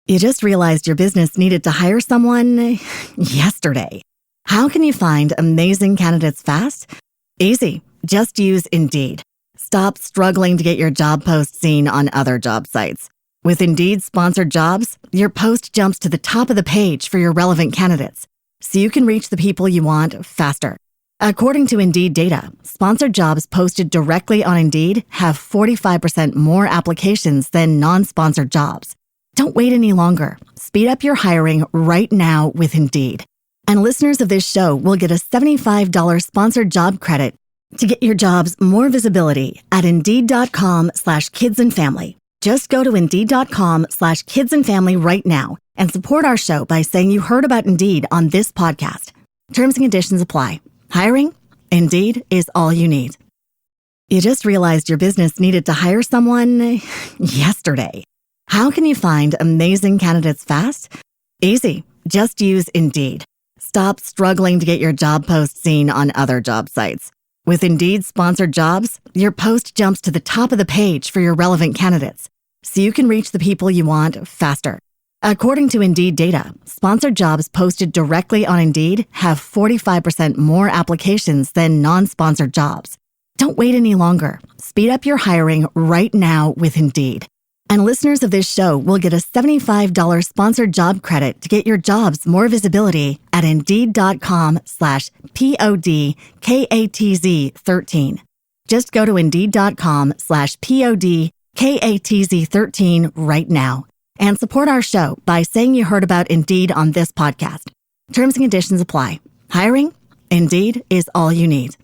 You just realized your business needed to hire someone yesterday. How can you find amazing candidates fast? Easy. Just use Indeed. Stop struggling to get your job post seen on other job sites. With Indeed sponsored jobs, your post jumps to the top of the page for your relevant candidates, so you can reach the people you want faster. According to Indeed data, sponsored jobs posted directly on Indeed have 45% more applications than non-sponsored jobs. Don't wait any longer. Speed up your hiring right now with Indeed. And listeners of this show will get a $75 sponsored job credit to get your jobs more visibility at Indeed.com/kidsandfamily. Just go to Indeed.com/kidsandfamily right now and support our show by saying you heard about Indeed on this podcast. Terms and conditions apply. Hiring? Indeed is all you need. You just realized your business needed to hire someone yesterday. How can you find amazing candidates fast? Easy. Just use Indeed. Stop struggling to get your job post seen on other job sites. With Indeed sponsored jobs, your post jumps to the top of the page for your relevant candidates, so you can reach the people you want faster. According to Indeed data, sponsored jobs posted directly on Indeed have 45% more applications than non-sponsored jobs. Don't wait any longer. Speed up your hiring right now with Indeed. And listeners of this show will get a $75 sponsored job credit to get your jobs more visibility at Indeed.com/PODKATZ13. Just go to Indeed.com/PODKATZ13 right now and support our show by saying you heard about Indeed on this podcast. Terms and conditions apply. Hiring? Indeed is all you need.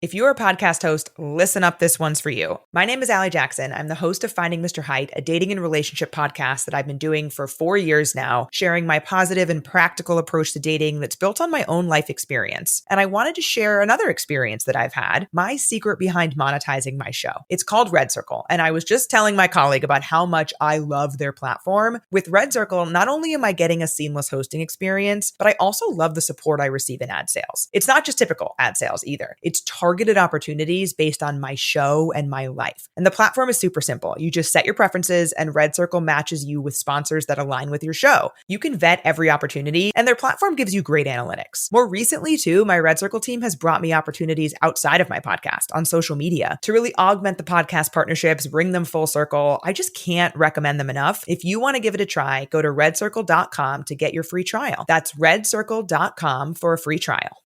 If you're a podcast host, listen up, this one's for you. My name is Allie Jackson. I'm the host of Finding Mr. Height, a dating and relationship podcast that I've been doing for 4 years now, sharing my positive and practical approach to dating that's built on my own life experience. And I wanted to share another experience that I've had, my secret behind monetizing my show. It's called Red Circle, and I was just telling my colleague about how much I love their platform. With Red Circle, not only am I getting a seamless hosting experience, but I also love the support I receive in ad sales. It's not just typical ad sales either. It's targeted opportunities based on my show and my life. And the platform is super simple. You just set your preferences and Red Circle matches you with sponsors that align with your show. You can vet every opportunity and their platform gives you great analytics. More recently too, my Red Circle team has brought me opportunities outside of my podcast on social media to really augment the podcast partnerships, bring them full circle. I just can't recommend them enough. If you want to give it a try, go to redcircle.com to get your free trial. That's redcircle.com for a free trial.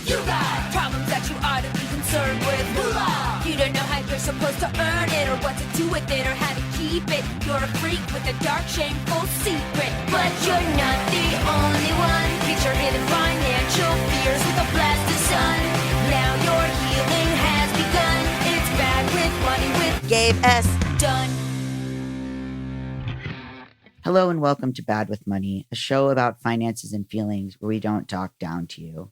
You got problems that you ought to be concerned with. Moolah! You don't know how you're supposed to earn it, or what to do with it, or how to keep it. You're a freak with a dark, shameful secret. But you're not the only one. Get your hidden financial fears with a blast of sun. Now your healing has begun. It's Bad with Money with Gabe S. Done. Hello and welcome to Bad with Money, a show about finances and feelings where we don't talk down to you.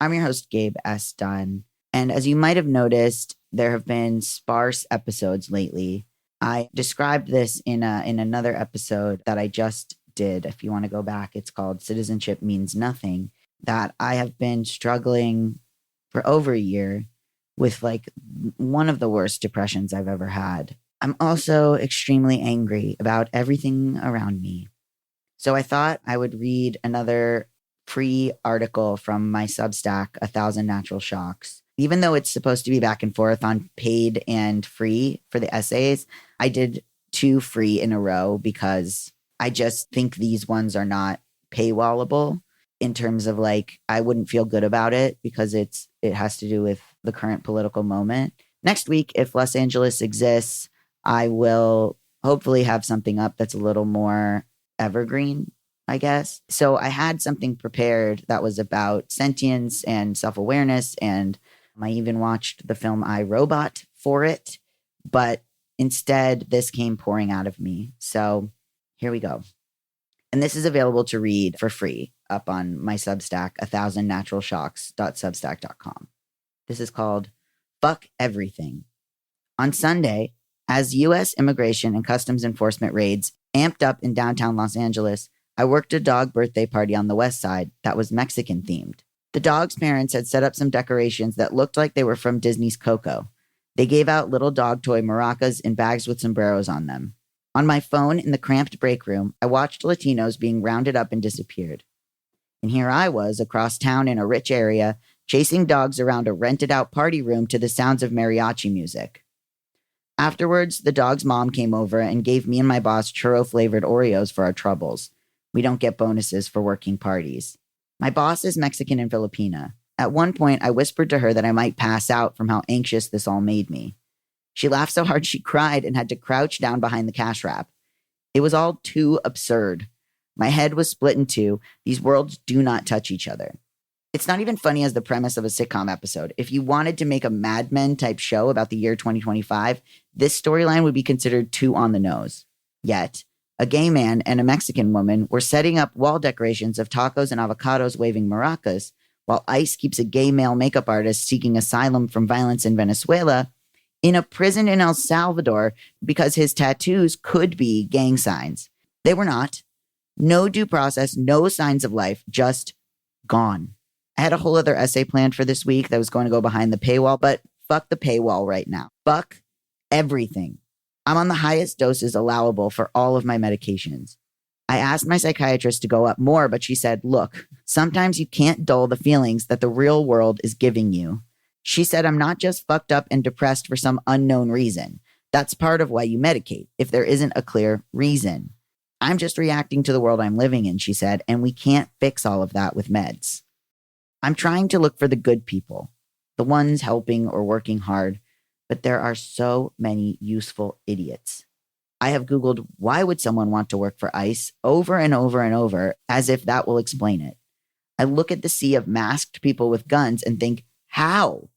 I'm your host, Gabe S. Dunn, and as you might have noticed, there have been sparse episodes lately. I described this in another episode that I just did. If you want to go back, it's called Citizenship Means Nothing, that I have been struggling for over a year with like one of the worst depressions I've ever had. I'm also extremely angry about everything around me. So I thought I would read another free article from my Substack, 1,000 Natural Shocks. Even though it's supposed to be back and forth on paid and free for the essays, I did 2 free in a row because I just think these ones are not paywallable in terms of like, I wouldn't feel good about it because it has to do with the current political moment. Next week, if Los Angeles exists, I will hopefully have something up that's a little more evergreen, I guess. So I had something prepared that was about sentience and self-awareness, and I even watched the film I, Robot for it, but instead this came pouring out of me. So here we go. And this is available to read for free up on my Substack, 1000naturalshocks.substack.com. This is called Fuck Everything. On Sunday, as U.S. Immigration and Customs Enforcement raids amped up in downtown Los Angeles, I worked a dog birthday party on the west side that was Mexican themed. The dog's parents had set up some decorations that looked like they were from Disney's Coco. They gave out little dog toy maracas in bags with sombreros on them. On my phone in the cramped break room, I watched Latinos being rounded up and disappeared. And here I was across town in a rich area, chasing dogs around a rented-out party room to the sounds of mariachi music. Afterwards, the dog's mom came over and gave me and my boss churro-flavored Oreos for our troubles. We don't get bonuses for working parties. My boss is Mexican and Filipina. At one point, I whispered to her that I might pass out from how anxious this all made me. She laughed so hard she cried and had to crouch down behind the cash wrap. It was all too absurd. My head was split in two. These worlds do not touch each other. It's not even funny as the premise of a sitcom episode. If you wanted to make a Mad Men type show about the year 2025, this storyline would be considered too on the nose. Yet, a gay man and a Mexican woman were setting up wall decorations of tacos and avocados waving maracas, while ICE keeps a gay male makeup artist seeking asylum from violence in Venezuela in a prison in El Salvador because his tattoos could be gang signs. They were not. No due process, no signs of life, just gone. I had a whole other essay planned for this week that was going to go behind the paywall, but fuck the paywall right now. Fuck everything. I'm on the highest doses allowable for all of my medications. I asked my psychiatrist to go up more, but she said, look, sometimes you can't dull the feelings that the real world is giving you. She said, I'm not just fucked up and depressed for some unknown reason. That's part of why you medicate, if there isn't a clear reason. I'm just reacting to the world I'm living in, she said, and we can't fix all of that with meds. I'm trying to look for the good people, the ones helping or working hard, but there are so many useful idiots. I have Googled, why would someone want to work for ICE over and over and over, as if that will explain it. I look at the sea of masked people with guns and think, how?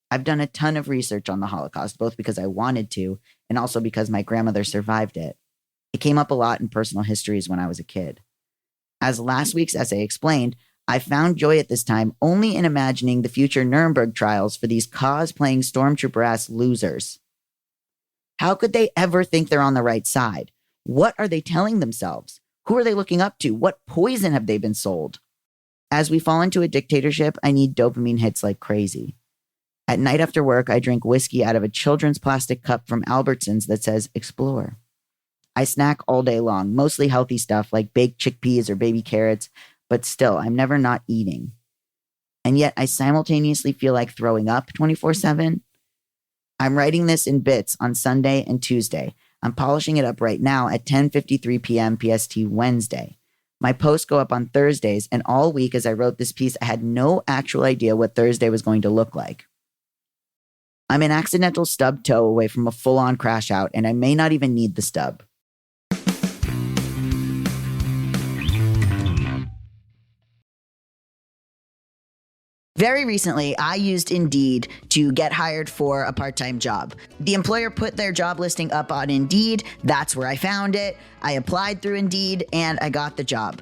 I've done a ton of research on the Holocaust, both because I wanted to and also because my grandmother survived it. It came up a lot in personal histories when I was a kid. As last week's essay explained, I found joy at this time only in imagining the future Nuremberg trials for these cosplaying stormtrooper-ass losers. How could they ever think they're on the right side? What are they telling themselves? Who are they looking up to? What poison have they been sold? As we fall into a dictatorship, I need dopamine hits like crazy. At night after work, I drink whiskey out of a children's plastic cup from Albertsons that says, Explore. I snack all day long, mostly healthy stuff like baked chickpeas or baby carrots, but still, I'm never not eating. And yet, I simultaneously feel like throwing up 24/7. I'm writing this in bits on Sunday and Tuesday. I'm polishing it up right now at 10:53 p.m. PST Wednesday. My posts go up on Thursdays, and all week as I wrote this piece, I had no actual idea what Thursday was going to look like. I'm an accidental stub toe away from a full-on crash out, and I may not even need the stub. Very recently, I used Indeed to get hired for a part-time job. The employer put their job listing up on Indeed. That's where I found it. I applied through Indeed, and I got the job.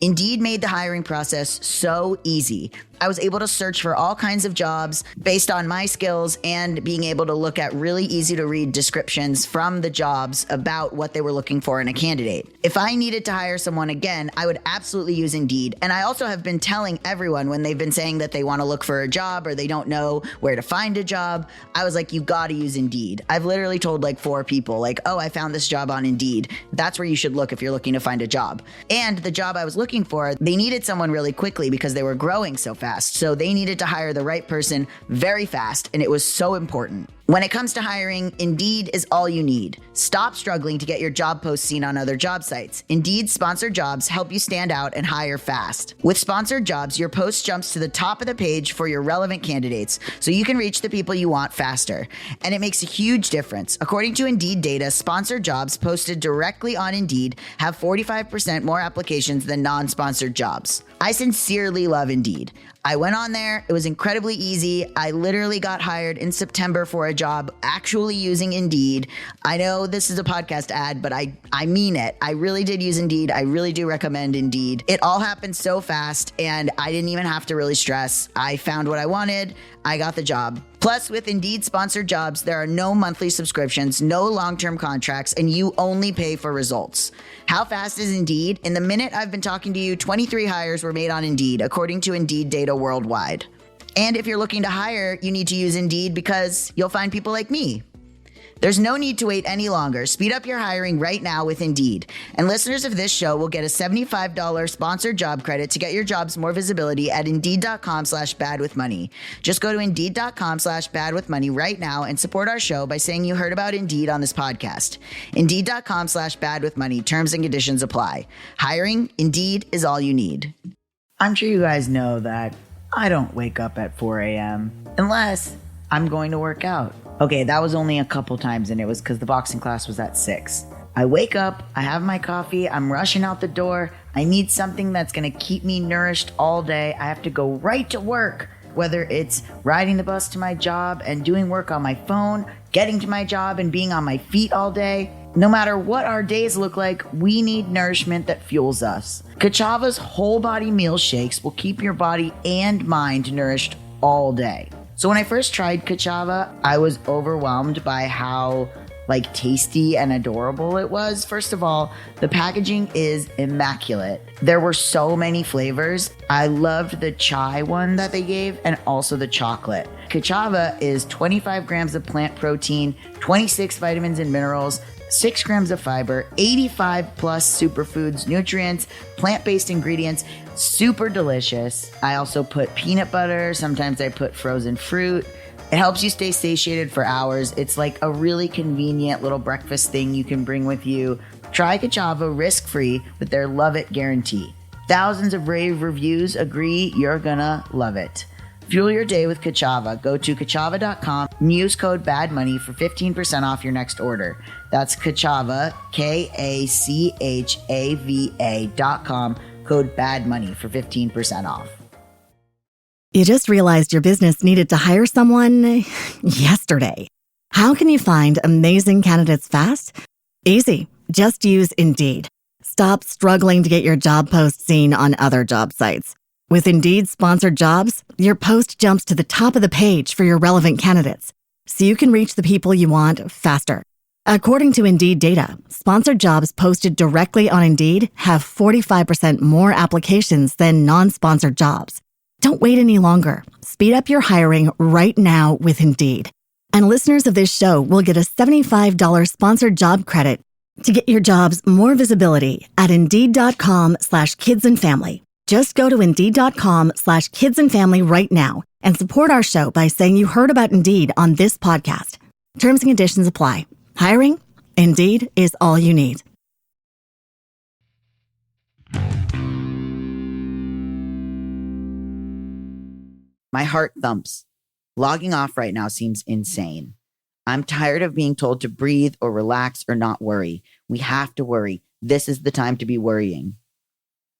Indeed made the hiring process so easy. I was able to search for all kinds of jobs based on my skills and being able to look at really easy to read descriptions from the jobs about what they were looking for in a candidate. If I needed to hire someone again, I would absolutely use Indeed. And I also have been telling everyone when they've been saying that they want to look for a job or they don't know where to find a job, I was like, you got to use Indeed. I've literally told like 4 people like, oh, I found this job on Indeed. That's where you should look if you're looking to find a job. And the job I was looking for, they needed someone really quickly because they were growing so fast. So they needed to hire the right person very fast, and it was so important. When it comes to hiring, Indeed is all you need. Stop struggling to get your job posts seen on other job sites. Indeed's sponsored jobs help you stand out and hire fast. With sponsored jobs, your post jumps to the top of the page for your relevant candidates, so you can reach the people you want faster. And it makes a huge difference. According to Indeed data, sponsored jobs posted directly on Indeed have 45% more applications than non-sponsored jobs. I sincerely love Indeed. I went on there. It was incredibly easy. I literally got hired in September for a job actually using Indeed. I know this is a podcast ad, but I mean it. I really did use Indeed. I really do recommend Indeed. It all happened so fast, and I didn't even have to really stress. I found what I wanted. I got the job. Plus, with Indeed sponsored jobs, there are no monthly subscriptions, no long-term contracts, and you only pay for results. How fast is Indeed? In the minute I've been talking to you, 23 hires were made on Indeed, according to Indeed data worldwide. And if you're looking to hire, you need to use Indeed because you'll find people like me. There's no need to wait any longer. Speed up your hiring right now with Indeed. And listeners of this show will get a $75 sponsored job credit to get your jobs more visibility at Indeed.com/badwithmoney. Just go to Indeed.com/badwithmoney right now and support our show by saying you heard about Indeed on this podcast. Indeed.com/badwithmoney. Terms and conditions apply. Hiring? Indeed is all you need. I'm sure you guys know that I don't wake up at 4 a.m. unless I'm going to work out. Okay, that was only a couple times, and it was because the boxing class was at 6. I wake up, I have my coffee, I'm rushing out the door. I need something that's going to keep me nourished all day. I have to go right to work, whether it's riding the bus to my job and doing work on my phone, getting to my job and being on my feet all day. No matter what our days look like, we need nourishment that fuels us. Kachava's whole body meal shakes will keep your body and mind nourished all day. So when I first tried Kachava, I was overwhelmed by how tasty and adorable it was. First of all, the packaging is immaculate. There were so many flavors. I loved the chai one that they gave and also the chocolate. Kachava is 25 grams of plant protein, 26 vitamins and minerals, 6 grams of fiber, 85 plus superfoods, nutrients, plant-based ingredients, super delicious. I also put peanut butter. Sometimes I put frozen fruit. It helps you stay satiated for hours. It's like a really convenient little breakfast thing you can bring with you. Try Kachava risk-free with their Love It guarantee. Thousands of rave reviews agree you're gonna love it. Fuel your day with Kachava. Go to Kachava.com and use code BADMONEY for 15% off your next order. That's Kachava, Kachava.com, code BADMONEY for 15% off. You just realized your business needed to hire someone yesterday. How can you find amazing candidates fast? Easy. Just use Indeed. Stop struggling to get your job post seen on other job sites. With Indeed sponsored jobs, your post jumps to the top of the page for your relevant candidates, so you can reach the people you want faster. According to Indeed data, sponsored jobs posted directly on Indeed have 45% more applications than non-sponsored jobs. Don't wait any longer. Speed up your hiring right now with Indeed. And listeners of this show will get a $75 sponsored job credit to get your jobs more visibility at Indeed.com/kidsandfamily. Just go to Indeed.com/kidsandfamily right now and support our show by saying you heard about Indeed on this podcast. Terms and conditions apply. Hiring? Indeed is all you need. My heart thumps. Logging off right now seems insane. I'm tired of being told to breathe or relax or not worry. We have to worry. This is the time to be worrying.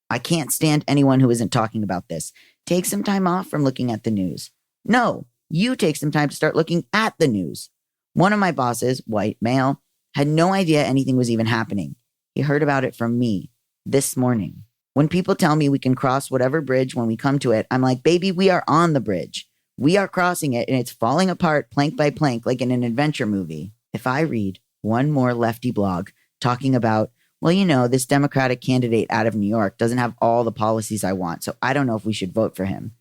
I can't stand anyone who isn't talking about this. Take some time off from looking at the news. No, you take some time to start looking at the news. One of my bosses, white male, had no idea anything was even happening. He heard about it from me this morning. When people tell me we can cross whatever bridge when we come to it, I'm like, baby, we are on the bridge. We are crossing it and it's falling apart plank by plank like in an adventure movie. If I read one more lefty blog talking about, well, you know, this Democratic candidate out of New York doesn't have all the policies I want, so I don't know if we should vote for him,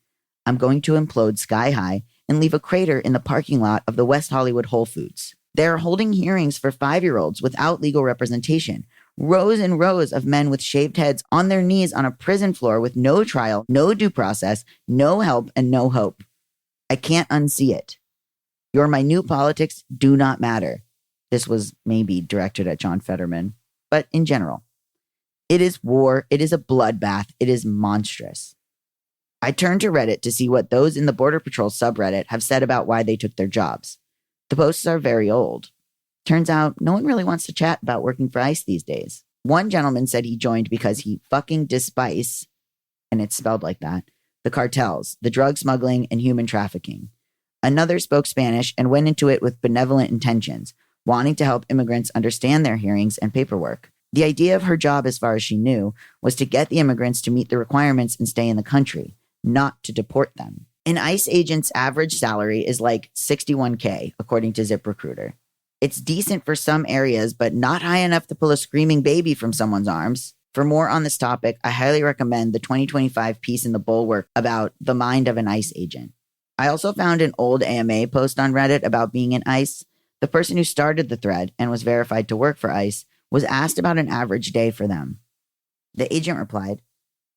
I'm going to implode sky high and leave a crater in the parking lot of the West Hollywood Whole Foods. They're holding hearings for 5-year-olds without legal representation. Rows and rows of men with shaved heads on their knees on a prison floor with no trial, no due process, no help, and no hope. I can't unsee it. Your minute politics do not matter. This was maybe directed at John Fetterman, but in general. It is war. It is a bloodbath. It is monstrous. I turned to Reddit to see what those in the Border Patrol subreddit have said about why they took their jobs. The posts are very old. Turns out no one really wants to chat about working for ICE these days. One gentleman said he joined because he fucking despise, and it's spelled like that, the cartels, the drug smuggling, and human trafficking. Another spoke Spanish and went into it with benevolent intentions, wanting to help immigrants understand their hearings and paperwork. The idea of her job, as far as she knew, was to get the immigrants to meet the requirements and stay in the country, not to deport them. An ICE agent's average salary is like $61K, according to ZipRecruiter. It's decent for some areas, but not high enough to pull a screaming baby from someone's arms. For more on this topic, I highly recommend the 2025 piece in the Bulwark about the mind of an ICE agent. I also found an old AMA post on Reddit about being in ICE. The person who started the thread and was verified to work for ICE was asked about an average day for them. The agent replied,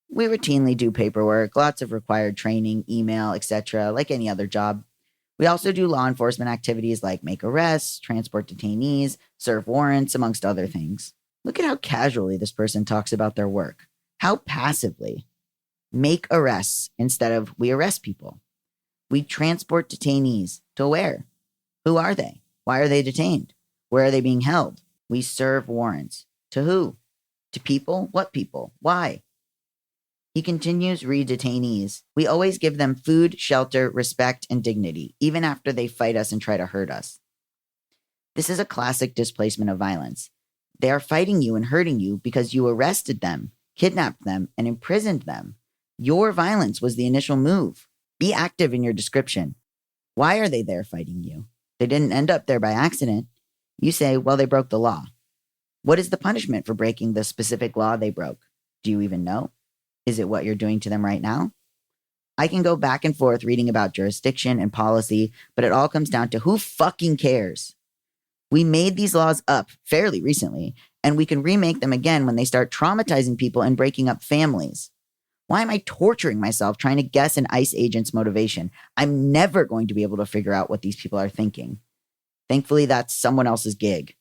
"We routinely do paperwork, lots of required training, email, etc., like any other job. We also do law enforcement activities like make arrests, transport detainees, serve warrants, amongst other things." Look at how casually this person talks about their work. How passively. Make arrests instead of we arrest people. We transport detainees. To where? Who are they? Why are they detained? Where are they being held? We serve warrants. To who? To people? What people? Why? He continues, read detainees. We always give them food, shelter, respect, and dignity, even after they fight us and try to hurt us. This is a classic displacement of violence. They are fighting you and hurting you because you arrested them, kidnapped them, and imprisoned them. Your violence was the initial move. Be active in your description. Why are they there fighting you? They didn't end up there by accident. You say, well, they broke the law. What is the punishment for breaking the specific law they broke? Do you even know? Is it what you're doing to them right now? I can go back and forth reading about jurisdiction and policy, but it all comes down to who fucking cares? We made these laws up fairly recently, and we can remake them again when they start traumatizing people and breaking up families. Why am I torturing myself trying to guess an ICE agent's motivation? I'm never going to be able to figure out what these people are thinking. Thankfully, that's someone else's gig.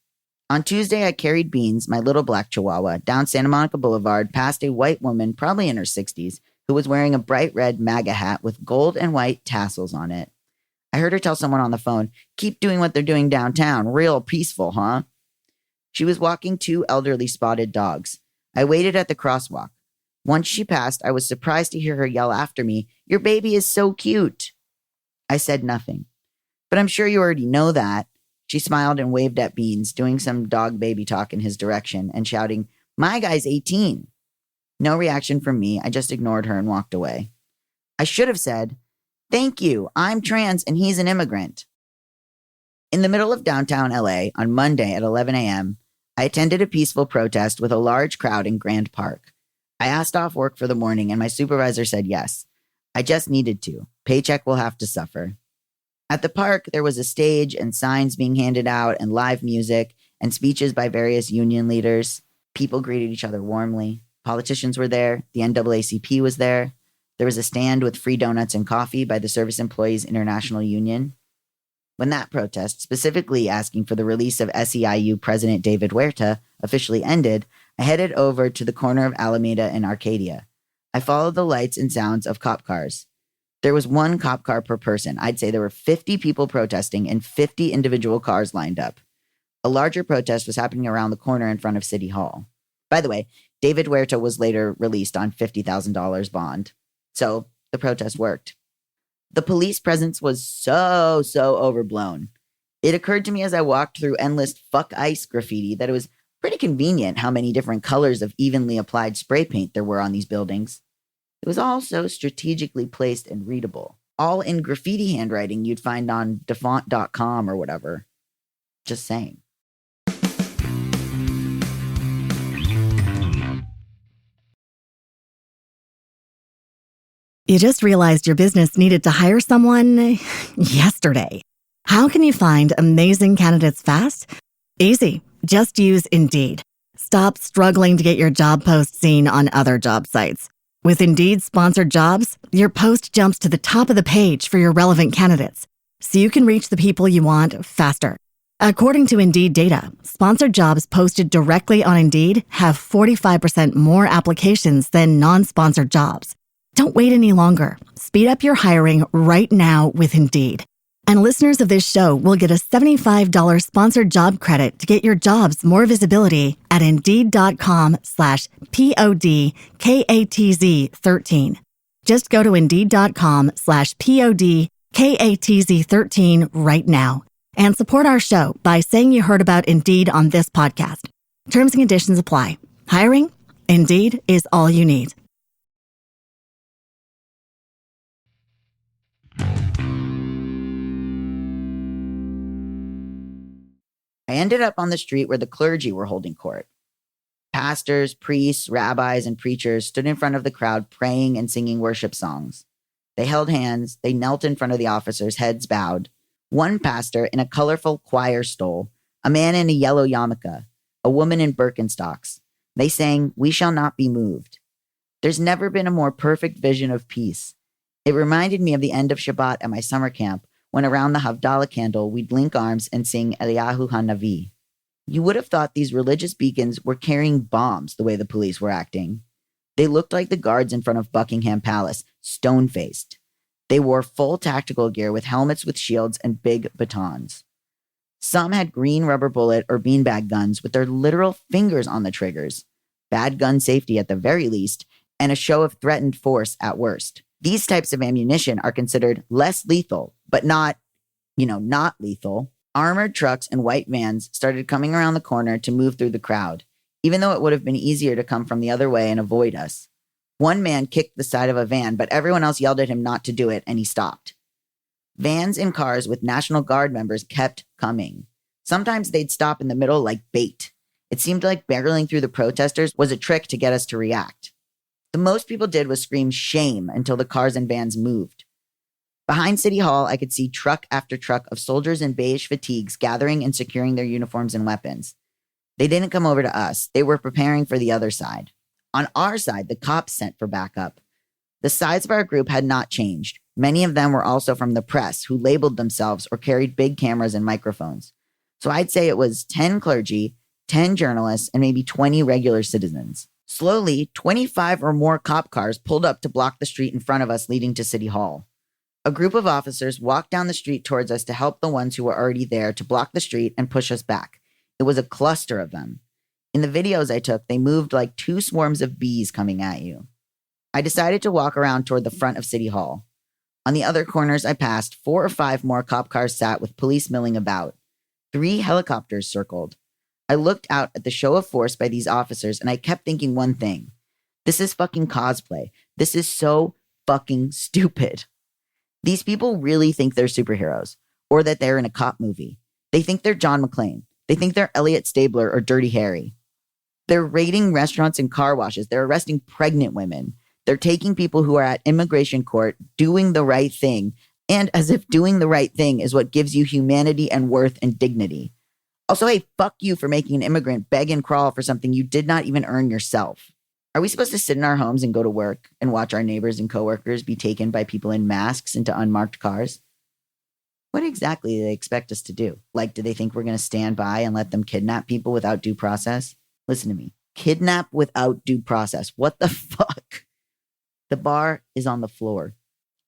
On Tuesday, I carried Beans, my little black chihuahua, down Santa Monica Boulevard past a white woman, probably in her 60s, who was wearing a bright red MAGA hat with gold and white tassels on it. I heard her tell someone on the phone, "Keep doing what they're doing downtown. Real peaceful, huh?" She was walking two elderly spotted dogs. I waited at the crosswalk. Once she passed, I was surprised to hear her yell after me, "Your baby is so cute." I said nothing. "But I'm sure you already know that." She smiled and waved at Beans, doing some dog baby talk in his direction and shouting, "My guy's 18. No reaction from me. I just ignored her and walked away. I should have said, "Thank you. I'm trans and he's an immigrant." In the middle of downtown LA on Monday at 11 a.m., I attended a peaceful protest with a large crowd in Grand Park. I asked off work for the morning and my supervisor said yes. I just needed to. Paycheck will have to suffer. At the park, there was a stage and signs being handed out and live music and speeches by various union leaders. People greeted each other warmly. Politicians were there. The NAACP was there. There was a stand with free donuts and coffee by the Service Employees International Union. When that protest, specifically asking for the release of SEIU President David Huerta, officially ended, I headed over to the corner of Alameda and Arcadia. I followed the lights and sounds of cop cars. There was one cop car per person. I'd say there were 50 people protesting and 50 individual cars lined up. A larger protest was happening around the corner in front of City Hall. By the way, David Huerta was later released on $50,000 bond. So the protest worked. The police presence was so overblown. It occurred to me as I walked through endless "fuck ICE" graffiti that it was pretty convenient how many different colors of evenly applied spray paint there were on these buildings. It was all so strategically placed and readable. All in graffiti handwriting you'd find on defont.com or whatever. Just saying. You just realized your business needed to hire someone yesterday. How can you find amazing candidates fast? Easy. Just use Indeed. Stop struggling to get your job post seen on other job sites. With Indeed sponsored jobs, your post jumps to the top of the page for your relevant candidates, so you can reach the people you want faster. According to Indeed data, sponsored jobs posted directly on Indeed have 45% more applications than non-sponsored jobs. Don't wait any longer. Speed up your hiring right now with Indeed. And listeners of this show will get a $75 sponsored job credit to get your jobs more visibility at Indeed.com/PODKATZ13. Just go to Indeed.com/PODKATZ13 right now and support our show by saying you heard about Indeed on this podcast. Terms and conditions apply. Hiring? Indeed is all you need. I ended up on the street where the clergy were holding court. Pastors, priests, rabbis, and preachers stood in front of the crowd praying and singing worship songs. They held hands, they knelt in front of the officers, heads bowed. One pastor in a colorful choir stole, a man in a yellow yarmulke, a woman in Birkenstocks. They sang, "We shall not be moved." There's never been a more perfect vision of peace. It reminded me of the end of Shabbat at my summer camp, when around the Havdalah candle, we'd link arms and sing Eliyahu HaNavi. You would have thought these religious beacons were carrying bombs the way the police were acting. They looked like the guards in front of Buckingham Palace, stone-faced. They wore full tactical gear with helmets with shields and big batons. Some had green rubber bullet or beanbag guns with their literal fingers on the triggers, bad gun safety at the very least, and a show of threatened force at worst. These types of ammunition are considered less lethal, but not lethal. Armored trucks and white vans started coming around the corner to move through the crowd, even though it would have been easier to come from the other way and avoid us. One man kicked the side of a van, but everyone else yelled at him not to do it, and he stopped. Vans and cars with National Guard members kept coming. Sometimes they'd stop in the middle like bait. It seemed like barreling through the protesters was a trick to get us to react. The most people did was scream shame until the cars and vans moved. Behind City Hall, I could see truck after truck of soldiers in beige fatigues gathering and securing their uniforms and weapons. They didn't come over to us. They were preparing for the other side. On our side, the cops sent for backup. The size of our group had not changed. Many of them were also from the press, who labeled themselves or carried big cameras and microphones. So I'd say it was 10 clergy, 10 journalists, and maybe 20 regular citizens. Slowly, 25 or more cop cars pulled up to block the street in front of us leading to City Hall. A group of officers walked down the street towards us to help the ones who were already there to block the street and push us back. It was a cluster of them. In the videos I took, they moved like 2 swarms of bees coming at you. I decided to walk around toward the front of City Hall. On the other corners I passed, 4 or 5 more cop cars sat with police milling about. 3 helicopters circled. I looked out at the show of force by these officers and I kept thinking one thing. This is fucking cosplay. This is so fucking stupid. These people really think they're superheroes or that they're in a cop movie. They think they're John McClane. They think they're Elliot Stabler or Dirty Harry. They're raiding restaurants and car washes. They're arresting pregnant women. They're taking people who are at immigration court, doing the right thing, and as if doing the right thing is what gives you humanity and worth and dignity. Also, hey, fuck you for making an immigrant beg and crawl for something you did not even earn yourself. Are we supposed to sit in our homes and go to work and watch our neighbors and coworkers be taken by people in masks into unmarked cars? What exactly do they expect us to do? Like, do they think we're going to stand by and let them kidnap people without due process? Listen to me. Kidnap without due process. What the fuck? The bar is on the floor.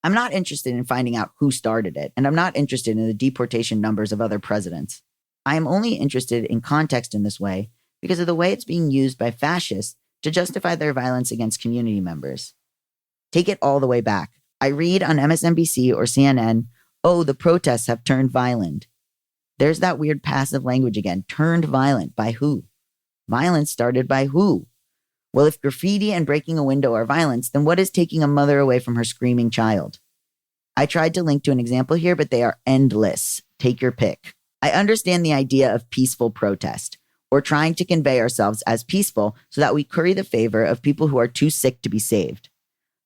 I'm not interested in finding out who started it, and I'm not interested in the deportation numbers of other presidents. I am only interested in context in this way because of the way it's being used by fascists to justify their violence against community members. Take it all the way back. I read on MSNBC or CNN, oh, the protests have turned violent. There's that weird passive language again. Turned violent. By who? Violence started by who? Well, if graffiti and breaking a window are violence, then what is taking a mother away from her screaming child? I tried to link to an example here, but they are endless. Take your pick. I understand the idea of peaceful protest, or trying to convey ourselves as peaceful so that we curry the favor of people who are too sick to be saved.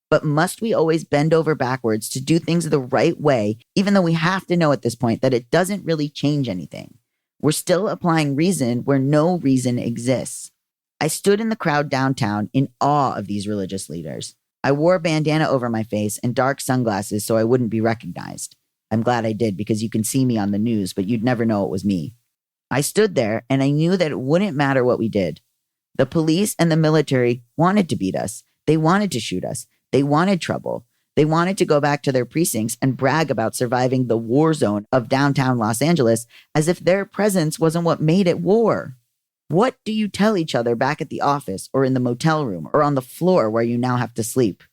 But must we always bend over backwards to do things the right way, even though we have to know at this point that it doesn't really change anything? We're still applying reason where no reason exists. I stood in the crowd downtown in awe of these religious leaders. I wore a bandana over my face and dark sunglasses so I wouldn't be recognized. I'm glad I did because you can see me on the news, but you'd never know it was me. I stood there and I knew that it wouldn't matter what we did. The police and the military wanted to beat us. They wanted to shoot us. They wanted trouble. They wanted to go back to their precincts and brag about surviving the war zone of downtown Los Angeles as if their presence wasn't what made it war. What do you tell each other back at the office or in the motel room or on the floor where you now have to sleep?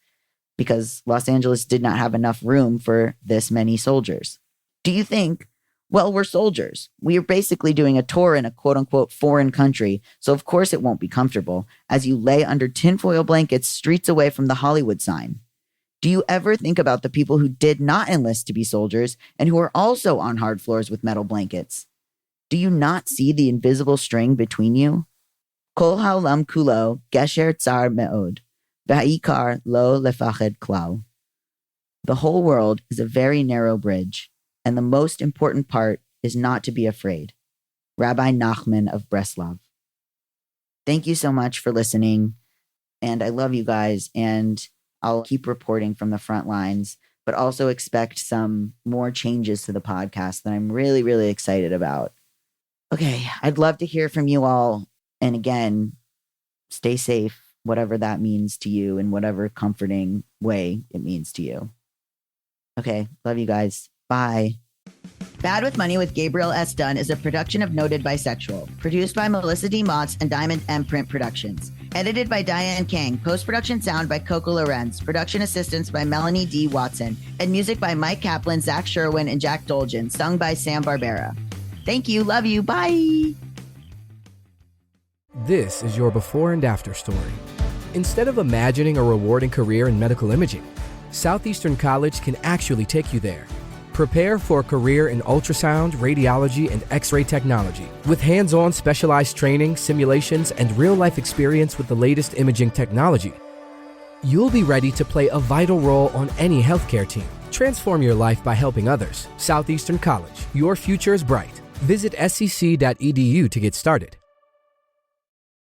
Because Los Angeles did not have enough room for this many soldiers. Do you think, well, we're soldiers. We are basically doing a tour in a quote-unquote foreign country, so of course it won't be comfortable as you lay under tinfoil blankets streets away from the Hollywood sign. Do you ever think about the people who did not enlist to be soldiers and who are also on hard floors with metal blankets? Do you not see the invisible string between you? Kol haolam kulo gesher tsar me'od, v'ha'ikar lo lefached klal. The whole world is a very narrow bridge, And the most important part is not to be afraid. Rabbi Nachman of Breslov. Thank you so much for listening. And I love you guys. And I'll keep reporting from the front lines, but also expect some more changes to the podcast that I'm really, really excited about. Okay, I'd love to hear from you all. And again, stay safe, whatever that means to you in whatever comforting way it means to you. Okay, love you guys. Bye. Bad with Money with Gabriel S. Dunn is a production of Noted Bisexual, produced by Melisa D. Monts and Diamond MPrint Productions. Edited by Diane Kang, post-production sound by Coco Llorens, production assistance by Melanie D. Watson, and music by Mike Kaplan, Zach Sherwin, and Jack Dolgen, sung by Sam Barbera. Thank you, love you, bye! This is your before and after story. Instead of imagining a rewarding career in medical imaging, Southeastern College can actually take you there. Prepare for a career in ultrasound, radiology, and X-ray technology. With hands-on specialized training, simulations, and real-life experience with the latest imaging technology, you'll be ready to play a vital role on any healthcare team. Transform your life by helping others. Southeastern College. Your future is bright. Visit scc.edu to get started.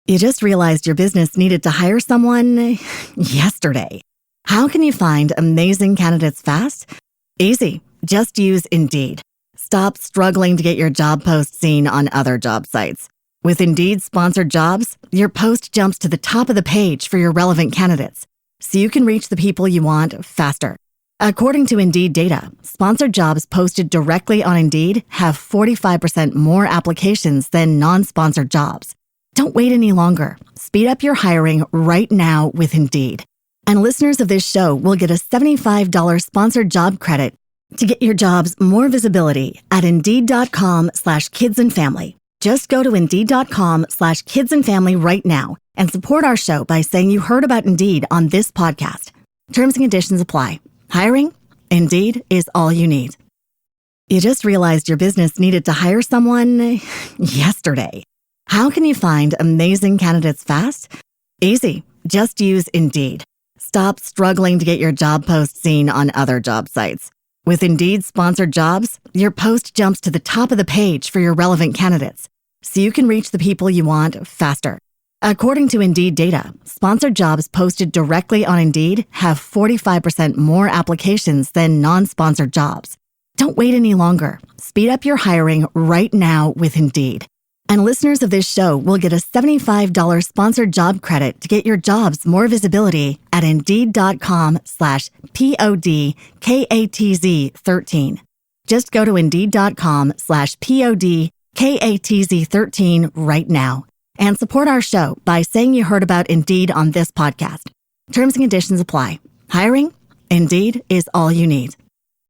You just realized your business needed to hire someone yesterday. How can you find amazing candidates fast? Easy. Just use Indeed. Stop struggling to get your job post seen on other job sites. With Indeed sponsored jobs, your post jumps to the top of the page for your relevant candidates, so you can reach the people you want faster. According to Indeed data, sponsored jobs posted directly on Indeed have 45% more applications than non-sponsored jobs. Don't wait any longer. Speed up your hiring right now with Indeed. And listeners of this show will get a $75 sponsored job credit to get your jobs more visibility at Indeed.com/kidsandfamily. Just go to Indeed.com/kidsandfamily right now and support our show by saying you heard about Indeed on this podcast. Terms and conditions apply. Hiring? Indeed is all you need. You just realized your business needed to hire someone yesterday. How can you find amazing candidates fast? Easy. Just use Indeed. Stop struggling to get your job post seen on other job sites. With Indeed sponsored jobs, your post jumps to the top of the page for your relevant candidates, so you can reach the people you want faster. According to Indeed data, sponsored jobs posted directly on Indeed have 45% more applications than non-sponsored jobs. Don't wait any longer. Speed up your hiring right now with Indeed. And listeners of this show will get a $75 sponsored job credit to get your jobs more visibility at Indeed.com/PODKATZ13. Just go to Indeed.com/PODKATZ13 right now and support our show by saying you heard about Indeed on this podcast. Terms and conditions apply. Hiring? Indeed is all you need.